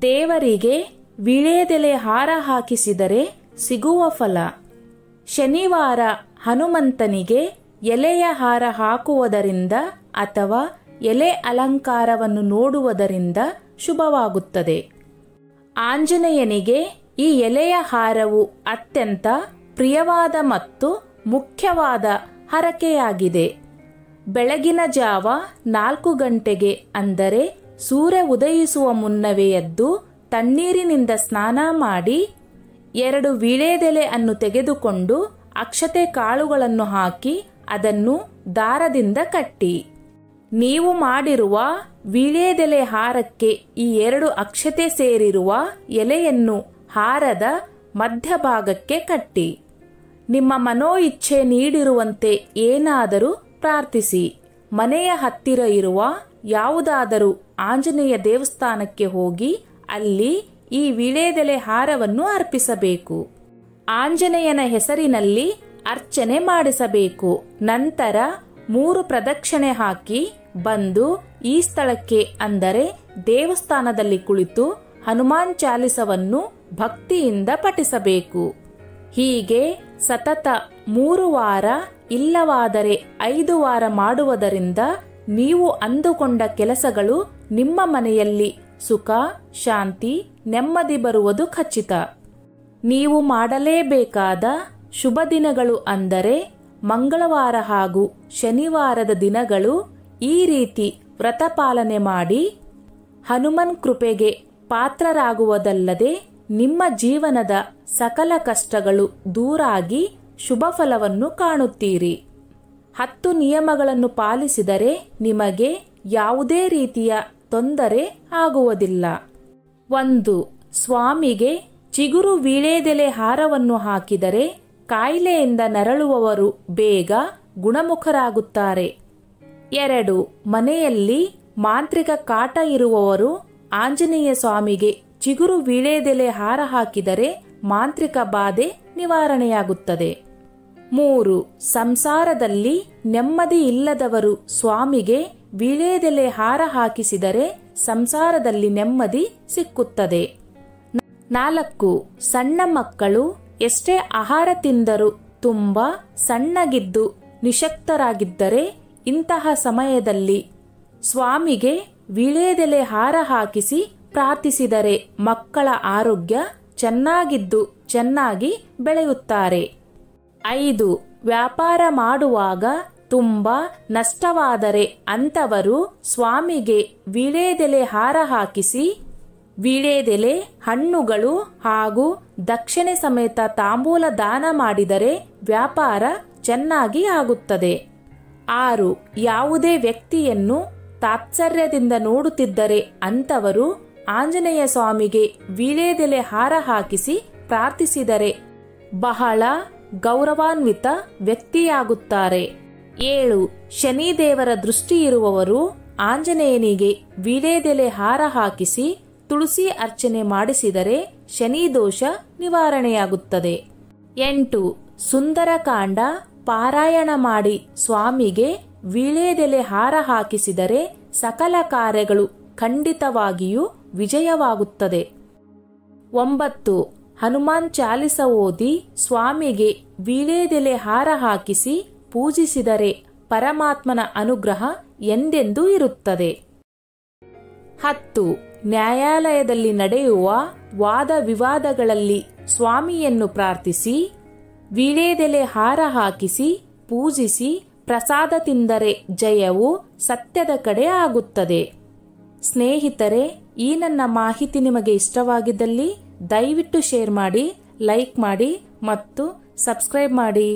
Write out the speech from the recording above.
ದೇವರಿಗೆ ವೀಳ್ಯದೆಲೆ ಹಾರ ಹಾಕಿಸಿದರೆ ಸಿಗುವ ಫಲ. ಶನಿವಾರ ಹನುಮಂತನಿಗೆ ಎಲೆಯ ಹಾರ ಹಾಕುವುದರಿಂದ ಅಥವಾ ಎಲೆ ಅಲಂಕಾರವನ್ನು ನೋಡುವುದರಿಂದ ಶುಭವಾಗುತ್ತದೆ. ಆಂಜನೇಯನಿಗೆ ಈ ಎಲೆಯ ಹಾರವು ಅತ್ಯಂತ ಪ್ರಿಯವಾದ ಮತ್ತು ಮುಖ್ಯವಾದ ಹರಕೆಯಾಗಿದೆ. ಬೆಳಗಿನ ಜಾವ 4 ಗಂಟೆಗೆ ಅಂದರೆ ಸೂರ್ಯ ಉದಯಿಸುವ ಮುನ್ನವೇ ಎದ್ದು ತಣ್ಣೀರಿನಿಂದ ಸ್ನಾನ ಮಾಡಿ 2 ವೀಳ್ಯದೆಲೆ ಅನ್ನು ತೆಗೆದುಕೊಂಡು ಅಕ್ಷತೆ ಕಾಳುಗಳನ್ನು ಹಾಕಿ ಅದನ್ನು ದಾರದಿಂದ ಕಟ್ಟಿ. ನೀವು ಮಾಡಿರುವ ವೀಳ್ಯದೆಲೆ ಹಾರಕ್ಕೆ ಈ 2 ಅಕ್ಷತೆ ಸೇರಿರುವ ಎಲೆಯನ್ನು ಹಾರದ ಮಧ್ಯಭಾಗಕ್ಕೆ ಕಟ್ಟಿ. ನಿಮ್ಮ ಮನೋ ಇಚ್ಛೆ ನೀಡಿರುವಂತೆ ಏನಾದರೂ ಪ್ರಾರ್ಥಿಸಿ. ಮನೆಯ ಹತ್ತಿರ ಇರುವ ಯಾವುದಾದರೂ ಆಂಜನೇಯ ದೇವಸ್ಥಾನಕ್ಕೆ ಹೋಗಿ ಅಲ್ಲಿ ಈ ವೀಳ್ಯದೆಲೆ ಹಾರವನ್ನು ಅರ್ಪಿಸಬೇಕು. ಆಂಜನೇಯನ ಹೆಸರಿನಲ್ಲಿ ಅರ್ಚನೆ ಮಾಡಿಸಬೇಕು. ನಂತರ 3 ಪ್ರದಕ್ಷಿಣೆ ಹಾಕಿ ಬಂದು ಈ ಸ್ಥಳಕ್ಕೆ ಅಂದರೆ ದೇವಸ್ಥಾನದಲ್ಲಿ ಕುಳಿತು ಹನುಮಾನ್ ಚಾಲಿಸವನ್ನು ಭಕ್ತಿಯಿಂದ ಪಠಿಸಬೇಕು. ಹೀಗೆ ಸತತ 3 ವಾರ ಇಲ್ಲವಾದರೆ 5 ವಾರ ಮಾಡುವುದರಿಂದ ನೀವು ಅಂದುಕೊಂಡ ಕೆಲಸಗಳು ನಿಮ್ಮ ಮನೆಯಲ್ಲಿ ಸುಖ, ಶಾಂತಿ, ನೆಮ್ಮದಿ ಬರುವುದು ಖಚಿತ. ನೀವು ಮಾಡಲೇಬೇಕಾದ ಶುಭ ದಿನಗಳು ಅಂದರೆ ಮಂಗಳವಾರ ಹಾಗೂ ಶನಿವಾರದ ದಿನಗಳು. ಈ ರೀತಿ ವ್ರತ ಪಾಲನೆ ಮಾಡಿ ಹನುಮನ್ ಕೃಪೆಗೆ ಪಾತ್ರರಾಗುವುದಲ್ಲದೆ ನಿಮ್ಮ ಜೀವನದ ಸಕಲ ಕಷ್ಟಗಳು ದೂರಾಗಿ ಶುಭ ಫಲವನ್ನು ಕಾಣುತ್ತೀರಿ. 10 ನಿಯಮಗಳನ್ನು ಪಾಲಿಸಿದರೆ ನಿಮಗೆ ಯಾವುದೇ ರೀತಿಯ ತೊಂದರೆ ಆಗುವುದಿಲ್ಲ. 1. ಸ್ವಾಮಿಗೆ ಚಿಗುರು ವೀಳ್ಯದೆಲೆ ಹಾರವನ್ನು ಹಾಕಿದರೆ ಕಾಯಿಲೆಯಿಂದ ನರಳುವವರು ಬೇಗ ಗುಣಮುಖರಾಗುತ್ತಾರೆ. 2. ಮನೆಯಲ್ಲಿ ಮಾಂತ್ರಿಕ ಕಾಟ ಇರುವವರು ಆಂಜನೇಯ ಸ್ವಾಮಿಗೆ ಚಿಗುರು ವೀಳ್ಯದೆಲೆ ಹಾರ ಹಾಕಿದರೆ ಮಾಂತ್ರಿಕ ಬಾಧೆ ನಿವಾರಣೆಯಾಗುತ್ತದೆ. 3. ಸಂಸಾರದಲ್ಲಿ ನೆಮ್ಮದಿ ಇಲ್ಲದವರು ಸ್ವಾಮಿಗೆ ವೀಳ್ಯದೆಲೆ ಹಾರ ಹಾಕಿಸಿದರೆ ಸಂಸಾರದಲ್ಲಿ ನೆಮ್ಮದಿ ಸಿಕ್ಕುತ್ತದೆ. 4. ಸಣ್ಣ ಮಕ್ಕಳು ಎಷ್ಟೇ ಆಹಾರ ತಿಂದರೂ ತುಂಬಾ ಸಣ್ಣಗಿದ್ದು ನಿಶಕ್ತರಾಗಿದ್ದರೆ ಇಂತಹ ಸಮಯದಲ್ಲಿ ಸ್ವಾಮಿಗೆ ವೀಳ್ಯದೆಲೆ ಹಾರ ಹಾಕಿಸಿ ಪ್ರಾರ್ಥಿಸಿದರೆ ಮಕ್ಕಳ ಆರೋಗ್ಯ ಚೆನ್ನಾಗಿದ್ದು ಚೆನ್ನಾಗಿ ಬೆಳೆಯುತ್ತಾರೆ. 5. ವ್ಯಾಪಾರ ಮಾಡುವಾಗ ತುಂಬಾ ನಷ್ಟವಾದರೆ ಅಂತವರು ಸ್ವಾಮಿಗೆ ವೀಳ್ಯದೆಲೆ ಹಾರ ಹಾಕಿಸಿ ವೀಳ್ಯದೆಲೆ, ಹಣ್ಣುಗಳು ಹಾಗೂ ದಕ್ಷಿಣೆ ಸಮೇತ ತಾಂಬೂಲ ದಾನ ಮಾಡಿದರೆ ವ್ಯಾಪಾರ ಚೆನ್ನಾಗಿ ಆಗುತ್ತದೆ. 6. ಯಾವುದೇ ವ್ಯಕ್ತಿಯನ್ನು ತಾತ್ಸರ್ಯದಿಂದ ನೋಡುತ್ತಿದ್ದರೆ ಅಂತವರು ಆಂಜನೇಯ ಸ್ವಾಮಿಗೆ ವೀಳ್ಯದೆಲೆ ಹಾರ ಹಾಕಿಸಿ ಪ್ರಾರ್ಥಿಸಿದರೆ ಬಹಳ ಗೌರವಾನ್ವಿತ ವ್ಯಕ್ತಿಯಾಗುತ್ತಾರೆ. 7. ಶನಿದೇವರ ದೃಷ್ಟಿ ಇರುವವರು ಆಂಜನೇಯನಿಗೆ ವೀಳ್ಯದೆಲೆ ಹಾರ ಹಾಕಿಸಿ ತುಳಸಿ ಅರ್ಚನೆ ಮಾಡಿಸಿದರೆ ಶನಿ ದೋಷ ನಿವಾರಣೆಯಾಗುತ್ತದೆ. 8. ಸುಂದರಕಾಂಡ ಪಾರಾಯಣ ಮಾಡಿ ಸ್ವಾಮಿಗೆ ವೀಳ್ಯದೆಲೆ ಹಾರ ಹಾಕಿಸಿದರೆ ಸಕಲ ಕಾರ್ಯಗಳು ಖಂಡಿತವಾಗಿಯೂ ವಿಜಯವಾಗುತ್ತದೆ. 9. ಹನುಮಾನ್ ಚಾಲಿಸ ಓದಿ ಸ್ವಾಮಿಗೆ ವೀಳ್ಯದೆಲೆ ಹಾರ ಹಾಕಿಸಿ ಪೂಜಿಸಿದರೆ ಪರಮಾತ್ಮನ ಅನುಗ್ರಹ ಎಂದೆಂದೂ ಇರುತ್ತದೆ. 10. ನ್ಯಾಯಾಲಯದಲ್ಲಿ ನಡೆಯುವ ವಾದ ವಿವಾದಗಳಲ್ಲಿ ಸ್ವಾಮಿಯನ್ನು ಪ್ರಾರ್ಥಿಸಿ ವೀಳ್ಯದೆಲೆ ಹಾರ ಹಾಕಿಸಿ ಪೂಜಿಸಿ ಪ್ರಸಾದ ತಿಂದರೆ ಜಯವು ಸತ್ಯದ ಕಡೆ ಆಗುತ್ತದೆ. ಸ್ನೇಹಿತರೆ, ಈ ನನ್ನ ಮಾಹಿತಿ ನಿಮಗೆ ಇಷ್ಟವಾಗಿದ್ದಲ್ಲಿ ದಯವಿಟ್ಟು ಶೇರ್ ಮಾಡಿ, ಲೈಕ್ ಮಾಡಿ ಮತ್ತು ಸಬ್ಸ್ಕ್ರೈಬ್ ಮಾಡಿ.